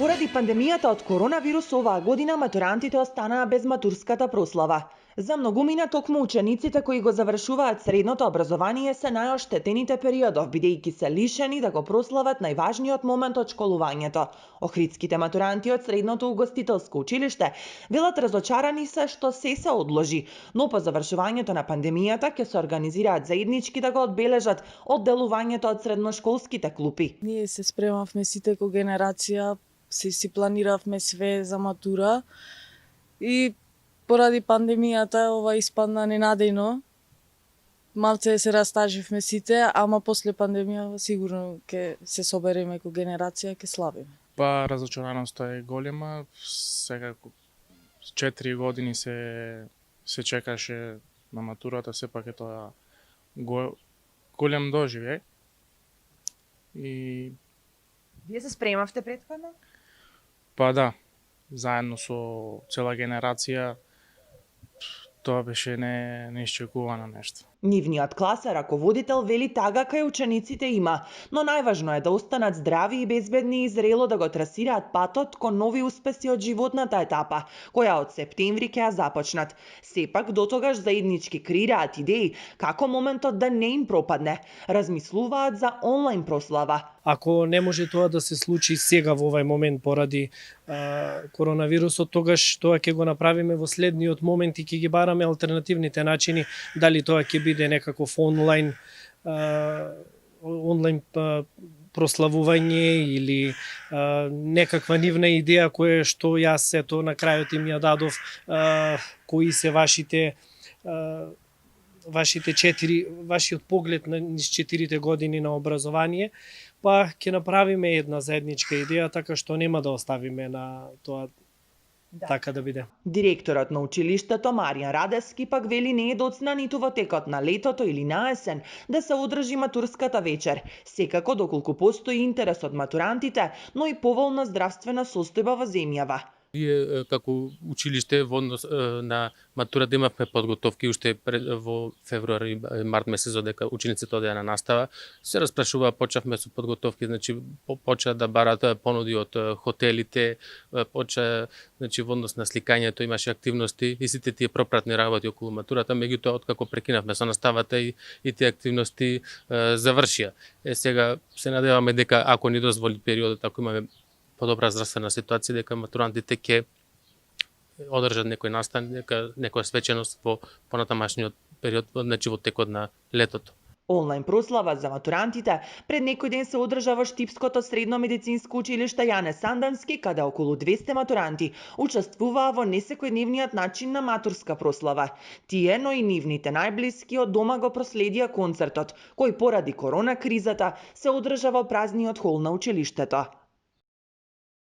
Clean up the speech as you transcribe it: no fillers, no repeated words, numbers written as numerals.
Поради пандемијата од коронавирус оваа година матурантите останаа без матурската прослава. За многумина токму учениците кои го завршуваат средното образование се најоштетените периодов, бидејќи се лишени да го прослават најважниот момент од школувањето. Охридските матуранти од средното угостителско училиште велат разочарани се што се одложи, но по завршувањето на пандемијата ќе се организираат заеднички да го одбележат одделувањето од средношколските клупи. Ние се спремавме сите ко генерација, си планиравме све за матура и поради пандемијата ова испадна ненадејно. Малце се растаживме сите, ама после пандемија сигурно ќе се собереме ко генерација, ќе славиме. Па разочараноста е голема. Секако 4 години се чекаше на матурата, сепак е тоа голем доживеј. И Вие се спремавте претходно? па да, заедно со цела генерација, тоа беше неисчекувано нешто. Нивниот класен раководител вели тага кај учениците има, но најважно е да останат здрави и безбедни и зрело да го трасираат патот кон нови успеси од животната етапа, која од септември ќе ја започнат. Сепак дотогаш заеднички креираат идеи како моментот да не им пропадне. Размислуваат за онлайн прослава. Ако не може тоа да се случи сега во овај момент поради коронавирусот, тогаш тоа ќе го направиме во следниот момент и ќе ги бараме алтернативните начини, дали тоа ќе биде некаков онлайн прославување или некаква нивна идеја која што јас сето на крајот им ја дадов, кои се вашиот поглед на низ 4 години на образование, па ќе направиме една заедничка идеја, така што нема да оставиме на тоа така да биде. Директорот на училиштето Маријан Радевски пак вели не е доцна ниту во текот на летото или на есен да се одржи матурската вечер, секако доколку постои интерес од матурантите, но и поволна здравствена состојба во земјава. Ние како училиште во однос на матурата имавме подготовки уште во февруари и март месец додека учениците одеа на настава. Се распрашува, почнавме со подготовки, значи почна да барат понуди од хотелите, почна значи во однос на сликањето имаше активности и сите тие пропратни работи околу матурата, меѓутоа откако прекинавме со наставата и тие активности завршија. Сега се надеваме дека ако ни дозволи периодот, ако имаме подобра здравствена ситуација, дека матурантите ќе одржат некој настан, некоја свеченост во понатамашниот период, значи во текот на летото. Онлайн прослава за матурантите пред некој ден се одржа во Штипското средно медицинско училиште Јане Сандански, каде околу 200 матуранти учествуваа во несекојдневниот начин на матурска прослава. Тие, но и нивните најблиски од дома го проследија концертот, кој поради корона кризата се одржа во празниот хол на училиштето.